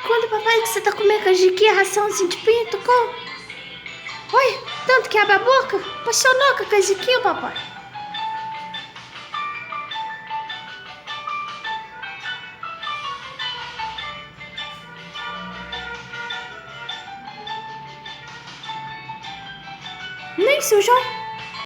Conta, papai, que você tá comendo canjiquinha, ração assim de pinto, como? Oi, tanto que abre a boca? Apaixonou com a canjiquinha, papai? Nem sujou?